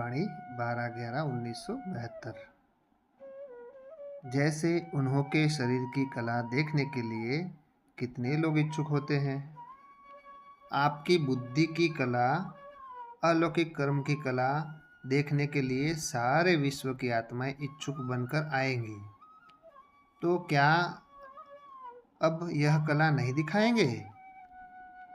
वाणी 12/11/1972। जैसे उन्हों के शरीर की कला देखने के लिए कितने लोग इच्छुक होते हैं, आपकी बुद्धि की कला, अलौकिक कर्म की कला देखने के लिए सारे विश्व की आत्माएं इच्छुक बनकर आएंगी। तो क्या अब यह कला नहीं दिखाएंगे?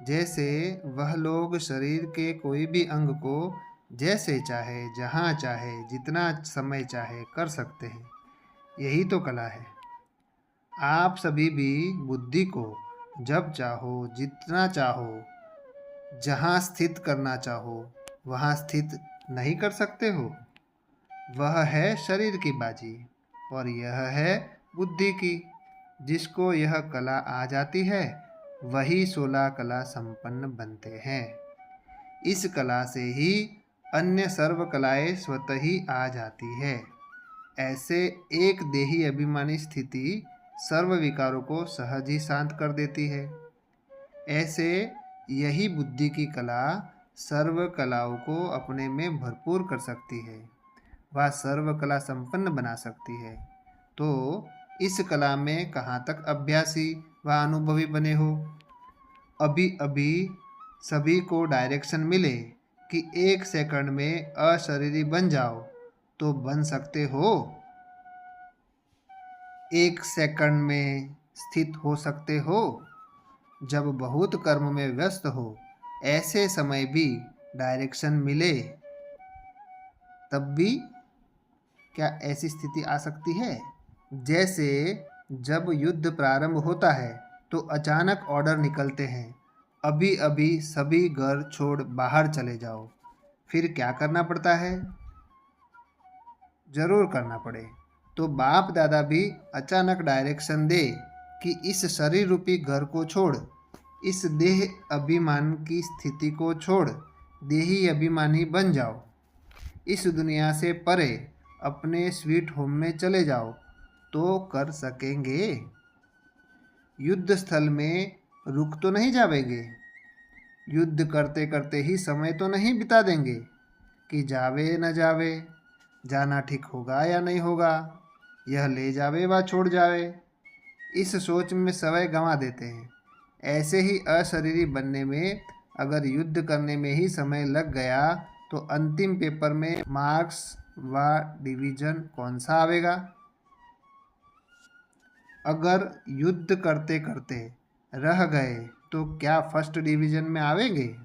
जैसे वह लोग शरीर के कोई भी अंग को जैसे चाहे, जहाँ चाहे, जितना समय चाहे कर सकते हैं। यही तो कला है। आप सभी भी बुद्धि को जब चाहो, जितना चाहो, जहाँ स्थित करना चाहो वहाँ स्थित नहीं कर सकते हो। वह है शरीर की बाजी और यह है बुद्धि की। जिसको यह कला आ जाती है वही 16 कला संपन्न बनते हैं। इस कला से ही अन्य सर्व कलाएं स्वतः ही आ जाती है। ऐसे एक देही अभिमानी स्थिति सर्व विकारों को सहज ही शांत कर देती है। ऐसे यही बुद्धि की कला सर्व कलाओं को अपने में भरपूर कर सकती है, वह सर्व कला संपन्न बना सकती है। तो इस कला में कहाँ तक अभ्यासी व अनुभवी बने हो? अभी अभी सभी को डायरेक्शन मिले कि 1 सेकंड में अशरीरी बन जाओ, तो बन सकते हो? 1 सेकंड में स्थित हो सकते हो? जब बहुत कर्म में व्यस्त हो, ऐसे समय भी डायरेक्शन मिले, तब भी क्या ऐसी स्थिति आ सकती है? जैसे जब युद्ध प्रारंभ होता है तो अचानक ऑर्डर निकलते हैं, अभी अभी सभी घर छोड़ बाहर चले जाओ। फिर क्या करना पड़ता है? जरूर करना पड़े तो बाप दादा भी अचानक डायरेक्शन दे कि इस शरीर रूपी घर को छोड़, इस देह अभिमान की स्थिति को छोड़ देही अभिमानी बन जाओ, इस दुनिया से परे अपने स्वीट होम में चले जाओ, तो कर सकेंगे? युद्ध स्थल में रुक तो नहीं जावेंगे? युद्ध करते करते ही समय तो नहीं बिता देंगे कि जावे न जावे, जाना ठीक होगा या नहीं होगा, यह ले जावे व छोड़ जावे, इस सोच में समय गंवा देते हैं। ऐसे ही अशरीरी बनने में अगर युद्ध करने में ही समय लग गया तो अंतिम पेपर में मार्क्स व डिवीजन कौन सा आवेगा? अगर युद्ध करते करते रह गए तो क्या फर्स्ट डिवीजन में आवेंगे?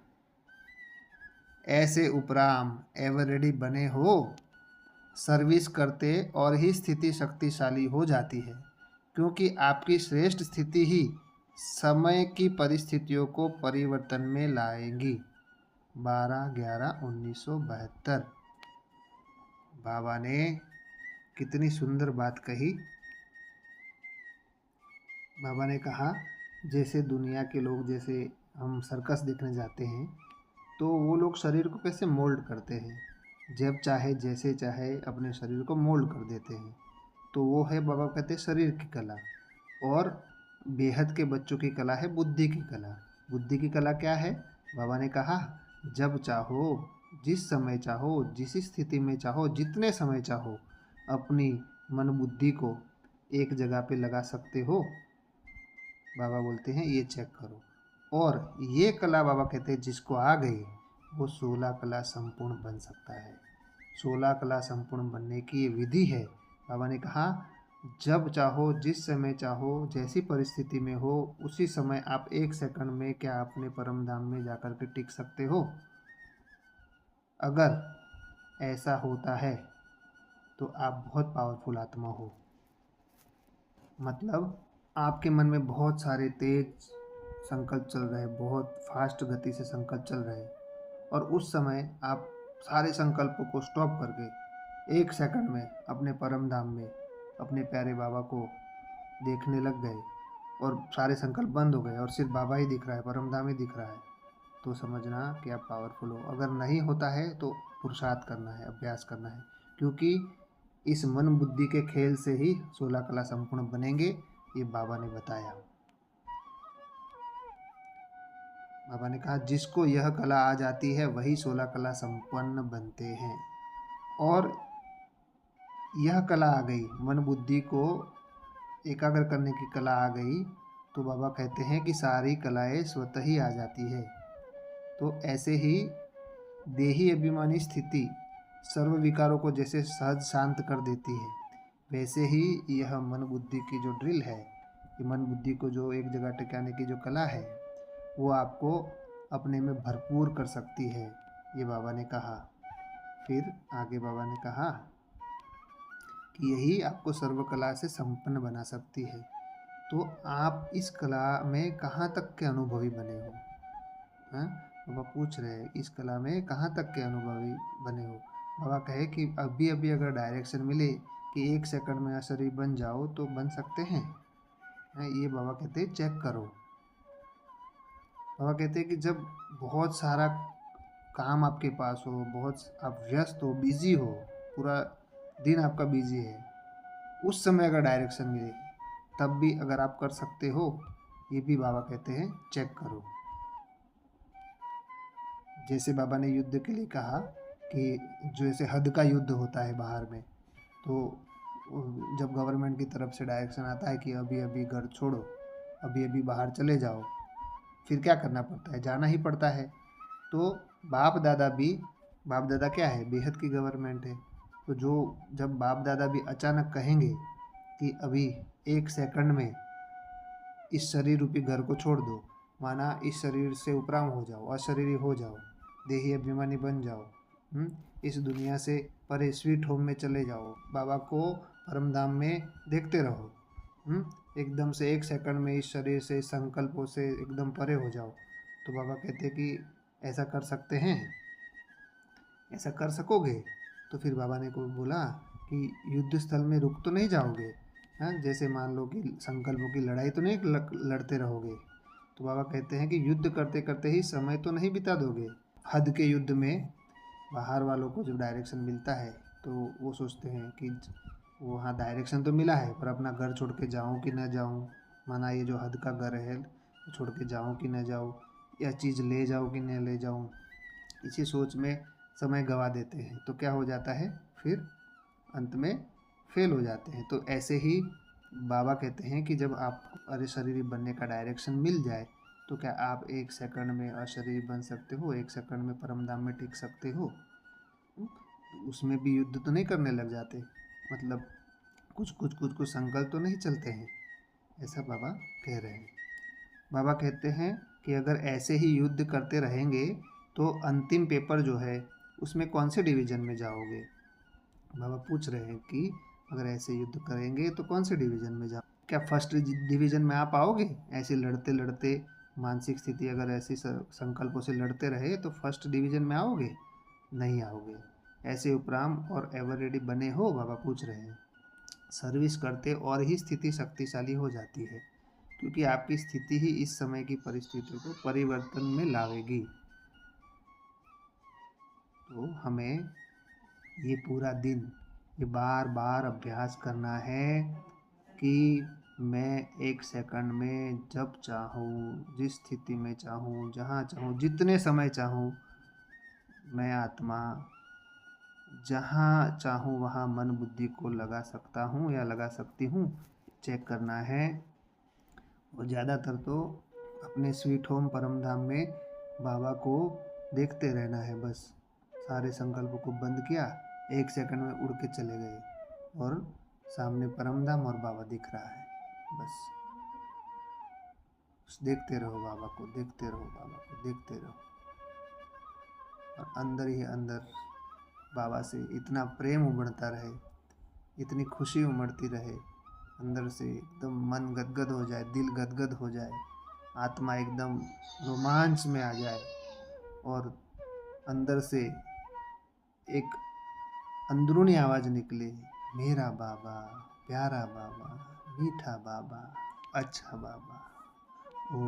ऐसे उपराम एवर रेडी बने हो? सर्विस करते और ही स्थिति शक्तिशाली हो जाती है, क्योंकि आपकी श्रेष्ठ स्थिति ही समय की परिस्थितियों को परिवर्तन में लाएंगी। 12/11/1972। बाबा ने कितनी सुंदर बात कही। बाबा ने कहा जैसे दुनिया के लोग, जैसे हम सर्कस देखने जाते हैं तो वो लोग शरीर को कैसे मोल्ड करते हैं, जब चाहे जैसे चाहे अपने शरीर को मोल्ड कर देते हैं। तो वो है, बाबा कहते हैं, शरीर की कला। और बेहद के बच्चों की कला है बुद्धि की कला। बुद्धि की कला क्या है? बाबा ने कहा जब चाहो, जिस समय चाहो, जिस स्थिति में चाहो, जितने समय चाहो अपनी मन बुद्धि को एक जगह पे लगा सकते हो। बाबा बोलते हैं ये चेक करो। और ये कला बाबा कहते हैं जिसको आ गई वो 16 कला संपूर्ण बन सकता है। 16 कला संपूर्ण बनने की ये विधि है। बाबा ने कहा जब चाहो, जिस समय चाहो, जैसी परिस्थिति में हो, उसी समय आप 1 सेकंड में क्या अपने परम धाम में जाकर के टिक सकते हो? अगर ऐसा होता है तो आप बहुत पावरफुल आत्मा हो। मतलब आपके मन में बहुत सारे तेज संकल्प चल रहे हैं, बहुत फास्ट गति से संकल्प चल रहे हैं, और उस समय आप सारे संकल्पों को स्टॉप करके 1 सेकंड में अपने परम धाम में अपने प्यारे बाबा को देखने लग गए और सारे संकल्प बंद हो गए और सिर्फ बाबा ही दिख रहा है, परम धाम ही दिख रहा है, तो समझना कि आप पावरफुल हो। अगर नहीं होता है तो पुरुषार्थ करना है, अभ्यास करना है, क्योंकि इस मन बुद्धि के खेल से ही 16 कला संपूर्ण बनेंगे, ये बाबा ने बताया। बाबा ने कहा जिसको यह कला आ जाती है वही 16 कला संपन्न बनते हैं। और यह कला आ गई, मन बुद्धि को एकाग्र करने की कला आ गई, तो बाबा कहते हैं कि सारी कलाएं स्वतः ही आ जाती है। तो ऐसे ही देही अभिमानी स्थिति सर्व विकारों को जैसे सहज शांत कर देती है, वैसे ही यह मन बुद्धि की जो ड्रिल है, ये मन बुद्धि को जो एक जगह टिकाने की जो कला है, वो आपको अपने में भरपूर कर सकती है, ये बाबा ने कहा। फिर आगे बाबा ने कहा कि यही आपको सर्व कला से संपन्न बना सकती है। तो आप इस कला में कहाँ तक के अनुभवी बने हो? हाँ, बाबा पूछ रहे हैं इस कला में कहाँ तक के अनुभवी बने हो? बाबा कहे कि अभी अभी अगर डायरेक्शन मिले कि 1 सेकंड में अशरीरी बन जाओ तो बन सकते हैं। ये बाबा कहते हैं चेक करो। बाबा कहते हैं कि जब बहुत सारा काम आपके पास हो, बहुत आप व्यस्त हो, बिजी हो, पूरा दिन आपका बिजी है, उस समय अगर डायरेक्शन मिले तब भी अगर आप कर सकते हो, ये भी बाबा कहते हैं चेक करो। जैसे बाबा ने युद्ध के लिए कहा कि जैसे हद का युद्ध होता है बाहर में, तो जब गवर्नमेंट की तरफ से डायरेक्शन आता है कि अभी अभी घर छोड़ो, अभी अभी बाहर चले जाओ, फिर क्या करना पड़ता है? जाना ही पड़ता है। तो बाप दादा क्या है? बेहद की गवर्नमेंट है। तो जब बाप दादा भी अचानक कहेंगे कि अभी 1 सेकंड में इस शरीर रूपी घर को छोड़ दो, माना इस शरीर से उपराम हो जाओ, अशरीरी हो जाओ, देही अभिमानी बन जाओ, इस दुनिया से परे स्वीट होम में चले जाओ, बाबा को परमधाम में देखते रहो, एकदम से 1 सेकंड में इस शरीर से, इस संकल्पों से एकदम परे हो जाओ, तो बाबा कहते कि ऐसा कर सकते हैं? ऐसा कर सकोगे? तो फिर बाबा ने को बोला कि युद्ध स्थल में रुक तो नहीं जाओगे? हाँ, जैसे मान लो कि संकल्पों की लड़ाई तो नहीं लड़ते रहोगे? तो बाबा कहते हैं कि युद्ध करते करते ही समय तो नहीं बिता दोगे। हद के युद्ध में बाहर वालों को जब डायरेक्शन मिलता है तो वो सोचते हैं कि वहाँ डायरेक्शन तो मिला है, पर अपना घर छोड़ के जाऊँ कि ना जाऊँ, माना ये जो हद का घर है छोड़ के जाऊँ कि ना जाऊँ, या चीज़ ले जाऊँ कि न ले जाऊँ, इसी सोच में समय गवा देते हैं। तो क्या हो जाता है, फिर अंत में फेल हो जाते हैं। तो ऐसे ही बाबा कहते हैं कि जब आपको अशरीरी बनने का डायरेक्शन मिल जाए तो क्या आप 1 सेकंड में अशरीरी बन सकते हो? 1 सेकंड में परमधाम में टिक सकते हो? उसमें भी युद्ध तो नहीं करने लग जाते, मतलब कुछ संकल्प तो नहीं चलते हैं, ऐसा बाबा कह रहे हैं। बाबा कहते हैं कि अगर ऐसे ही युद्ध करते रहेंगे तो अंतिम पेपर जो है उसमें कौन से डिवीज़न में जाओगे? बाबा पूछ रहे हैं कि अगर ऐसे युद्ध करेंगे तो कौन से डिवीज़न में जाओ? क्या फर्स्ट डिवीज़न में आप आओगे? ऐसे लड़ते लड़ते मानसिक स्थिति अगर ऐसी संकल्पों से लड़ते रहे तो फर्स्ट डिवीज़न में आओगे? नहीं आओगे। ऐसे उपराम और एवर रेडी बने हो? बाबा पूछ रहे हैं। सर्विस करते और ही स्थिति शक्तिशाली हो जाती है, क्योंकि आपकी स्थिति ही इस समय की परिस्थितियों को परिवर्तन में लावेगी। तो हमें ये पूरा दिन ये बार बार अभ्यास करना है कि मैं 1 सेकंड में जब चाहूँ, जिस स्थिति में चाहूँ, जहाँ चाहूँ, जितने समय चाहूँ, मैं आत्मा जहाँ चाहूँ वहाँ मन बुद्धि को लगा सकता हूँ या लगा सकती हूँ, चेक करना है। और ज़्यादातर तो अपने स्वीट होम परमधाम में बाबा को देखते रहना है बस। सारे संकल्पों को बंद किया, 1 सेकंड में उड़ के चले गए और सामने परमधाम और बाबा दिख रहा है, बस देखते रहो बाबा को, देखते रहो बाबा को, देखते रहो। और अंदर ही अंदर बाबा से इतना प्रेम उमड़ता रहे, इतनी खुशी उमड़ती रहे, अंदर से एकदम मन गदगद हो जाए, दिल गदगद हो जाए, आत्मा एकदम रोमांच में आ जाए और अंदर से एक अंदरूनी आवाज़ निकले, मेरा बाबा, प्यारा बाबा, मीठा बाबा, अच्छा बाबा। ओ